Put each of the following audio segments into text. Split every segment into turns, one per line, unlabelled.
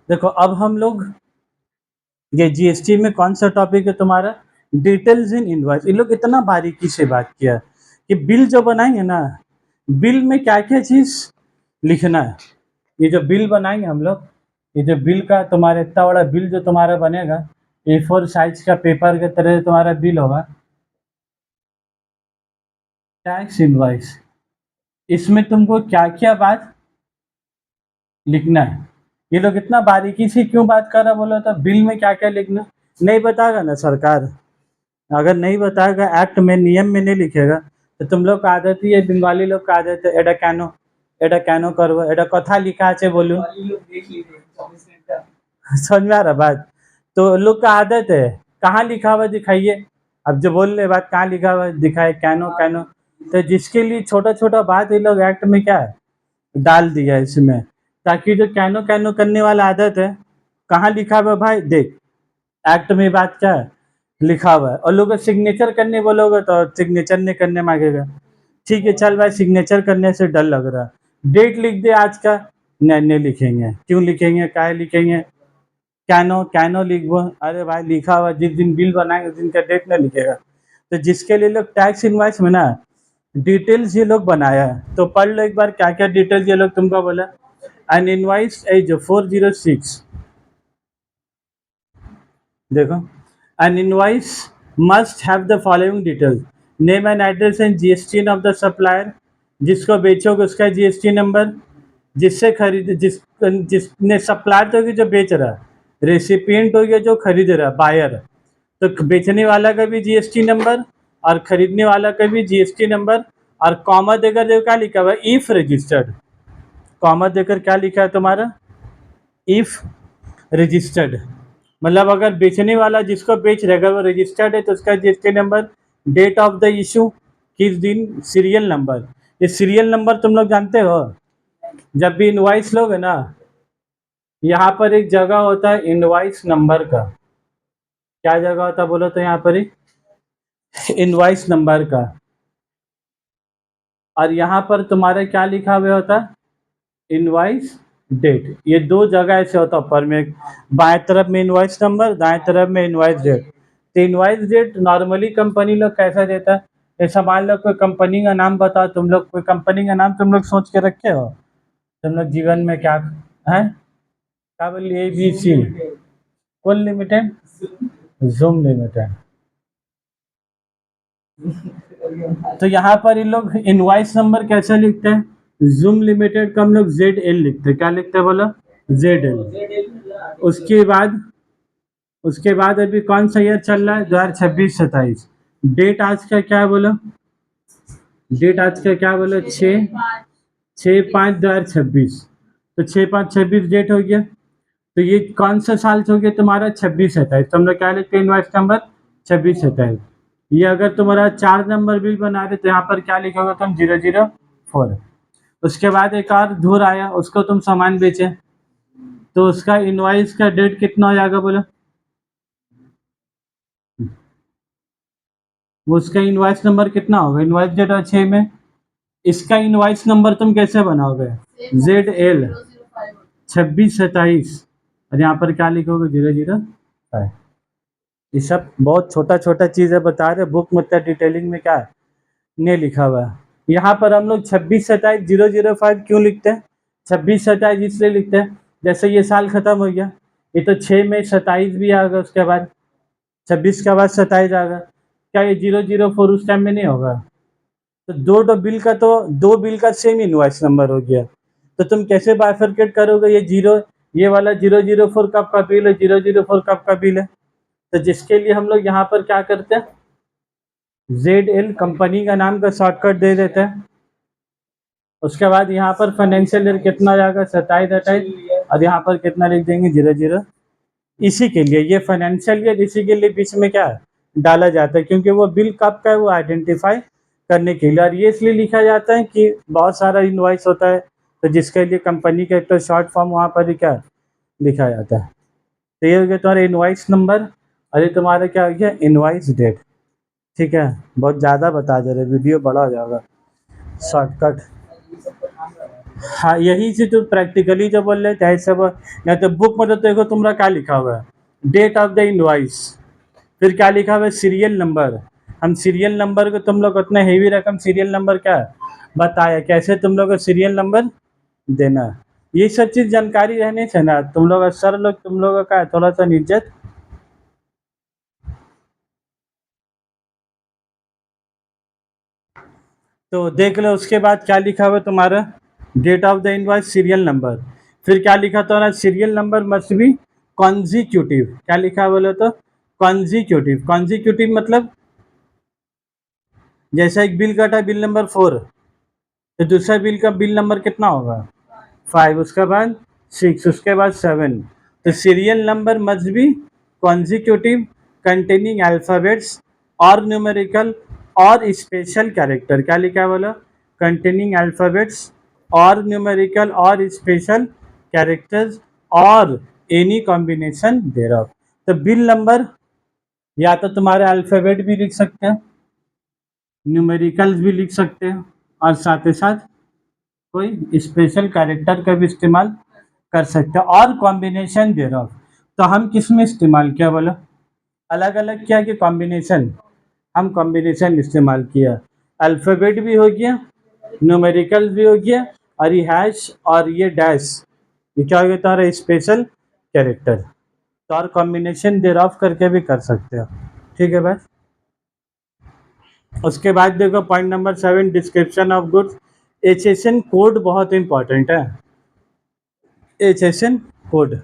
देखो अब हम लोग ये जीएसटी में कौन सा टॉपिक है तुम्हारा, डिटेल्स इन इनवॉइस। ये लोग इतना बारीकी से बात किया कि बिल जो बनाएंगे ना, बिल में क्या क्या चीज़ लिखना है। ये जो बिल बनाएंगे हम लोग, ये जो बिल का तुम्हारा इतना बड़ा बिल जो तुम्हारा बनेगा, A4 साइज का पेपर के तरह तुम्हारा बिल होगा, टैक्स इनवॉइस। इसमें तुमको क्या क्या बात लिखना है। ये लोग इतना बारीकी से क्यों बात कर रहा, बोला था बिल में क्या क्या लिखना। नहीं बताएगा ना सरकार, अगर नहीं बताएगा, एक्ट में नियम में नहीं लिखेगा, तो तुम लोग का आदत ही है, बंगाली लोग का आदत है, एडा कैनो करबो, एडा कथा लिखा है बोलूं। समझ में आ रहा बात। तो लोग का आदत है, कहाँ लिखा हुआ दिखाइए। अब जो बोल रहे बात कहाँ लिखा हुआ दिखाए, कैनो कैनो। तो जिसके लिए छोटा छोटा बात ये लोग एक्ट में क्या है डाल दिया है इसमें, ताकि जो कैनो कैनो करने वाला आदत है, कहाँ लिखा हुआ भाई देख, एक्ट में बात क्या है लिखा हुआ है। और लोग सिग्नेचर करने बोलोगे तो सिग्नेचर नहीं करने मांगेगा। ठीक है चल भाई, सिग्नेचर करने से डर लग रहा, डेट लिख दे आज का। नहीं नहीं लिखेंगे, क्यों लिखेंगे, काहे लिखेंगे, कैनो कैनो लिख वो। अरे भाई लिखा हुआ, जिस दिन बिल बनाएंगे उस दिन का डेट नहीं लिखेगा। तो जिसके लिए लोग टैक्स इनवाइस में ना डिटेल्स ये लोग बनाया है, तो पढ़ लो एक बार क्या क्या डिटेल्स ये लोग तुमको बोला। एन इनवाइस एज 406, देखो, an invoice must have the following details, name and address and GST of the supplier, जिसको बेचोगे उसका जीएसटी नंबर, जिससे खरीद जिसने सप्लायर तो जो बेच रहा है, रेसिपिएंट हो गया जो खरीद रहा है बायर, तो बेचने वाला का भी जीएसटी नंबर और खरीदने वाला का भी जीएसटी नंबर। और कॉमा देकर देखो क्या लिखा हुआ है, इफ रजिस्टर्ड। कॉमा देकर क्या लिखा है तुम्हारा, इफ रजिस्टर्ड, मतलब अगर बेचने वाला जिसको बेच रहेगा वो रजिस्टर्ड है तो उसका GST number, date of the issue, किस दिन, सीरियल नंबर। ये सीरियल नंबर तुम लोग जानते हो, जब भी इनवाइस लोगे ना, यहाँ पर एक जगह होता है इनवाइस नंबर का। क्या जगह होता है बोलो तो, यहाँ पर ही इनवाइस नंबर का। और यहाँ पर तुम्हारा क्या लिखा हुआ होता है, इनवाइस डेट। ये दो जगह ऐसे होता है, ऊपर में बाएं तरफ में इनवाइस नंबर, दाएं तरफ में इनवाइस डेट। तो इनवाइस डेट नॉर्मली कंपनी लोग कैसा देता है, जैसा मान लो कोई कंपनी का नाम बताओ, तुम लोग कोई कंपनी का नाम तुम लोग सोच के रखे हो, तुम लोग जीवन में क्या है, क्या बोलिए, ABC, कौन लिमिटेड, जूम लिमिटेड। तो यहाँ पर इन लोग इनवाइस नंबर कैसे लिखते हैं, जूम लिमिटेड का हम लोग ZL लिखते हैं। क्या लिखते हैं बोला, ZL। उसके बाद अभी कौन सा ईयर चल रहा है, 2026-27। डेट आज का क्या बोला, डेट आज का क्या बोला, 6/5/2026। तो 6/5/26 डेट हो गया। तो ये कौन सा साल हो गया तुम्हारा, 26-27। तो हम लोग क्या लिखते हैं इनवाइस नंबर 26-27। ये अगर तुम्हारा 4 नंबर बिल बना रहे तो यहाँ पर क्या लिखा होगा तुम, 004। उसके बाद एक और धुर आया, उसको तुम सामान बेचे, तो उसका इनवाइस का डेट कितना हो जाएगा बोलो, वो उसका इनवाइस नंबर कितना होगा, इनवाइस डेट और 6 में इसका इनवाइस नंबर तुम कैसे बनाओगे, ZL 26-27। और यहाँ पर क्या लिखोगे, 005। ये सब बहुत छोटा छोटा चीज़ें बता रहे, बुक मतलब डिटेलिंग में क्या है नहीं लिखा हुआ है। यहाँ पर हम लोग 26-27-005 क्यों लिखते हैं, 26-27 इसलिए लिखते हैं, जैसे ये साल खत्म हो गया, ये तो 6 में 27 भी आएगा, उसके बाद 26 के बाद 27 आएगा, क्या ये 004 उस टाइम में नहीं होगा। तो दो बिल का, तो दो बिल का सेम इनवॉइस नंबर हो गया। तो तुम कैसे बाइफरकेट करोगे, ये जीरो, ये वाला 004 कब का बिल है, 004 कब का बिल है। तो जिसके लिए हम लोग यहाँ पर क्या करते हैं, ZL कंपनी का नाम का शॉर्टकट दे देते हैं। उसके बाद यहाँ पर फाइनेंशियल ईयर कितना जाएगा, 27-28, और यहाँ पर कितना लिख देंगे, 00। इसी के लिए ये फाइनेंशियल ईयर इसी के लिए बीच में क्या है डाला जाता है, क्योंकि वो बिल कब का है वो आइडेंटिफाई करने के लिए। और ये इसलिए लिखा जाता है कि बहुत सारा इनवॉइस होता है, तो जिसके लिए कंपनी का एक तो शॉर्ट फॉर्म वहाँ पर ही क्या लिखा जाता है। तो ये हो गया तुम्हारा इनवॉइस नंबर, और ये तुम्हारा क्या हो गया, इनवॉइस डेट। ठीक है, बहुत ज़्यादा बता दे रहे, वीडियो बड़ा हो जाएगा, शॉर्टकट। हाँ, यही से तो प्रैक्टिकली जो बोल रहे थे सब। या तो बुक में तो देखो तुम्हारा क्या लिखा हुआ है, डेट ऑफ द इनवॉइस, फिर क्या लिखा हुआ है, सीरियल नंबर। हम सीरियल नंबर को तुम लोग उतना हेवी रकम सीरियल नंबर क्या बताया, कैसे तुम लोग को सीरियल नंबर देना, ये सब चीज जानकारी रहने से ना तुम लोग सर लोग तुम लोगों का थोड़ा सा इज्जत। तो देख लो उसके बाद क्या लिखा हुआ है तुम्हारा, date of the invoice, serial number, फिर क्या लिखा तुम्हारा, serial number must be consecutive. क्या लिखा बोलो तो, कॉन्जिक्यूटिव। कॉन्जिक्यूटिव मतलब जैसा एक बिल कटा बिल नंबर 4, तो दूसरा बिल का बिल नंबर कितना होगा, 5, उसके बाद 6, उसके बाद 7। तो serial number must be consecutive containing alphabets और न्यूमेरिकल और स्पेशल कैरेक्टर। क्या लिखा है बोलो, कंटेनिंग अल्फ़ाबेट्स और न्यूमेरिकल और स्पेशल कैरेक्टर्स और एनी कॉम्बिनेशन देयरऑफ। तो बिल नंबर या तो तुम्हारे अल्फ़ाबेट भी लिख सकते हैं, न्यूमेरिकल्स भी लिख सकते हैं, और साथ ही साथ कोई स्पेशल कैरेक्टर का भी इस्तेमाल कर सकते हैं, और कॉम्बिनेशन देयरऑफ। तो हम किस में इस्तेमाल किया बोलो, अलग अलग क्या कि कॉम्बिनेशन, हम कॉम्बिनेशन इस्तेमाल किया। अल्फ़ाबेट भी हो गया, न्यूमेरिकल भी हो गया, और ये हैश और ये डैश, ये क्या हो गया तुम्हारा स्पेशल कैरेक्टर। तो और कॉम्बिनेशन देयरऑफ करके भी कर सकते हो, ठीक है बस। उसके बाद देखो point number 7, description of goods. HSN code बहुत इंपॉर्टेंट है। एचएसएन कोड,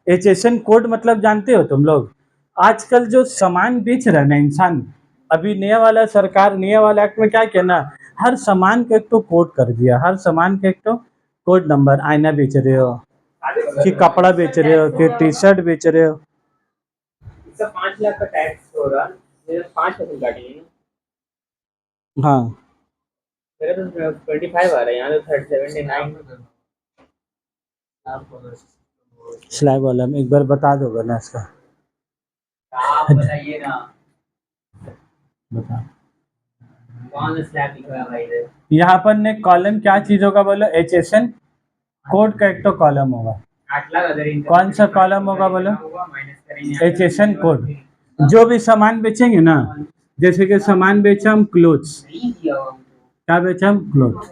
एचएसएन कोड मतलब जानते हो तुम लोग, आजकल जो सामान बेच रहा है ना इंसान, अभी नया वाला सरकार नया वाला एक्ट में क्या किया ना, हर सामान का एक तो कोड कर दिया, हर सामान का एक तो कोड नंबर। आईना बेच रहे हो कि कपड़ा बेच रहे हो कि टी शर्ट बेच रहे हो।
इसका 5 लाख का टैक्स होगा, मेरा 5% काटेंगे।
हाँ,
मेरा तो 25 आ रहा है, यहाँ तो 79।
स्लैब वाला में एक बार बता दोगे ना इसका,
आप बताइए ना,
बता।
कौन सा स्लैब लिखा है भाई इधर?
यहाँ पर ने कॉलम क्या चीज होगा बोलो, एचएसएन कोड का एक तो कॉलम होगा।
8 लाख अदर इनकम।
कौन सा कॉलम होगा बोलो,
माइनस करेंगे
एचएसएन कोड। जो भी सामान बेचेंगे ना, जैसे कि सामान बेचा हम क्लोथ्स,
नहीं दिया हुआ हमको।
क्या बेचा हम क्लोथ,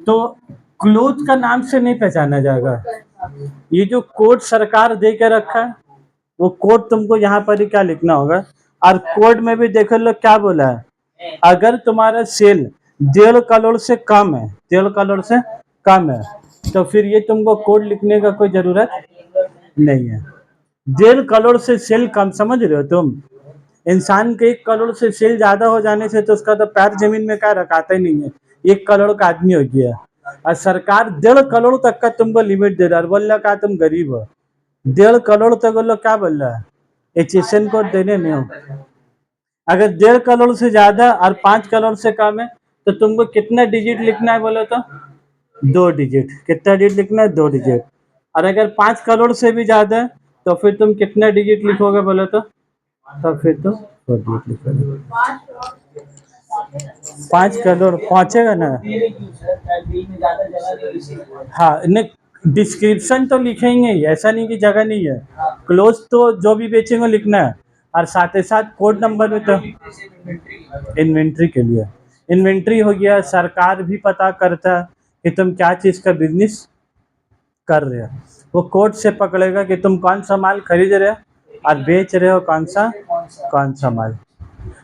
तो क्लोथ का नाम से नहीं पहचाना जाएगा, ये जो कोड सरकार दे के रखा है वो कोड तुमको यहाँ पर ही क्या लिखना होगा। और कोड में भी देखो लो क्या बोला है, अगर तुम्हारा सेल 1.5 करोड़ से कम है, 1.5 करोड़ से कम है, तो फिर ये तुमको कोड लिखने का कोई जरूरत नहीं है। 1.5 करोड़ से सेल कम, समझ रहे हो तुम, इंसान के 1 करोड़ से सेल ज्यादा हो जाने से तो उसका तो पैर जमीन में क्या रखाता ही नहीं है, 1 करोड़ का आदमी हो गया। और सरकार 1.5 करोड़ तक का तुमको लिमिट दे रहा है, और बोल रहा क्या तुम गरीब हो, 1.5 करोड़ तक वो लोग क्या बोल रहा है, एचएसएन कोड देने में हो। अगर 1.5 करोड़ से ज्यादा और 5 करोड़ से कम है, तो तुमको कितना डिजिट लिखना है बोलो तो, 2 डिजिट। कितना डिजिट लिखना है, 2 डिजिट। और अगर 5 करोड़ से भी ज्यादा है, तो फिर तुम कितना डिजिट लिखोगे बोलो तो, तब फिर तो 4 डिजिट लिखोगे। 5 करोड़ पहुंचेगा ना। हाँ, नहीं डिस्क्रिप्शन तो लिखेंगे ही, ऐसा नहीं कि जगह नहीं है, क्लोज तो जो भी बेचेंगे लिखना है, और साथ ही साथ कोड नंबर भी तो, इन्वेंट्री के लिए, इन्वेंट्री हो गया, सरकार भी पता करता है कि तुम क्या चीज़ का बिजनेस कर रहे हो, वो कोड से पकड़ेगा कि तुम कौन सा माल खरीद रहे हो और बेच रहे हो कौन सा माल।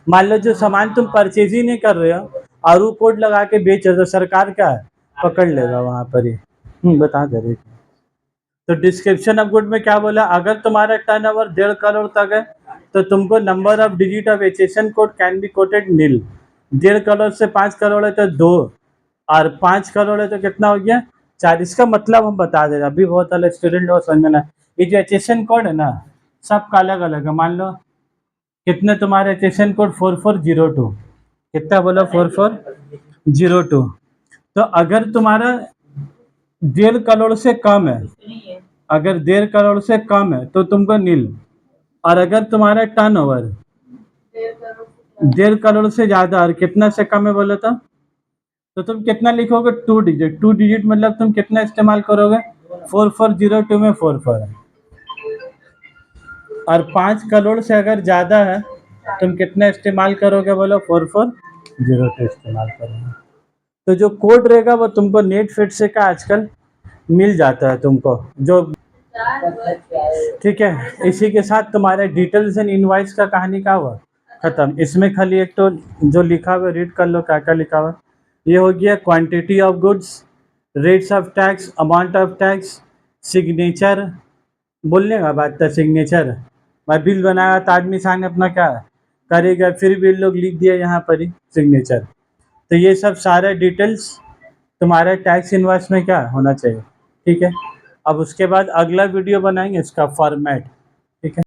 मान लो जो सामान तुम परचेज ही नहीं कर रहे हो और वो कोड लगा के बेच रहे हो, तो सरकार क्या है पकड़ लेगा वहां पर ही। बता दे रही। तो डिस्क्रिप्शन ऑफ गुड में क्या बोला, अगर तुम्हारा टर्नओवर 1.5 करोड़ तक है, तो तुमको number of digit of HSN code can be quoted nil. 1.5 crore से 5 करोड़ है तो 2, और 5 करोड़ है तो कितना हो गया 4। इसका मतलब हम बता दे रहे, अभी बहुत सारे स्टूडेंट लोग समझना, ये जो एचएसएन कोड है ना सबका अलग अलग है। मान लो कितने तुम्हारे एचएसएन कोड 4402, कितना बोलो 4402। तो अगर तुम्हारा 1.5 करोड़ से कम है, अगर 1.5 करोड़ से कम है तो तुमको नील, और अगर तुम्हारा टर्नओवर 1.5 करोड़ से ज्यादा और कितना से कम है बोलो तो तो तुम कितना लिखोगे 2 डिजिट, 2 डिजिट मतलब तुम कितना इस्तेमाल करोगे 4402 में 44 है, और 5 करोड़ से अगर ज़्यादा है तुम कितना इस्तेमाल करोगे बोलो 4402 इस्तेमाल करोगे। तो जो कोड रहेगा वो तुमको नेटफिट से का आजकल मिल जाता है तुमको जो, ठीक है। इसी के साथ तुम्हारे डिटेल्स एंड इनवाइस का कहानी का हुआ खत्म। इसमें खाली एक तो जो लिखा हुआ रीड कर लो क्या क्या लिखा हुआ। ये हो गया quantity of goods, rates of tax, amount of tax, signature, बोलने का बात था सिग्नेचर। मैं बिल बनाया तो आदमी सामने अपना क्या करेगा, फिर भी लोग लिख दिया यहाँ पर ही सिग्नेचर। तो ये सब सारे डिटेल्स तुम्हारे टैक्स इनवॉइस में क्या होना चाहिए, ठीक है। अब उसके बाद अगला वीडियो बनाएंगे इसका फॉर्मेट,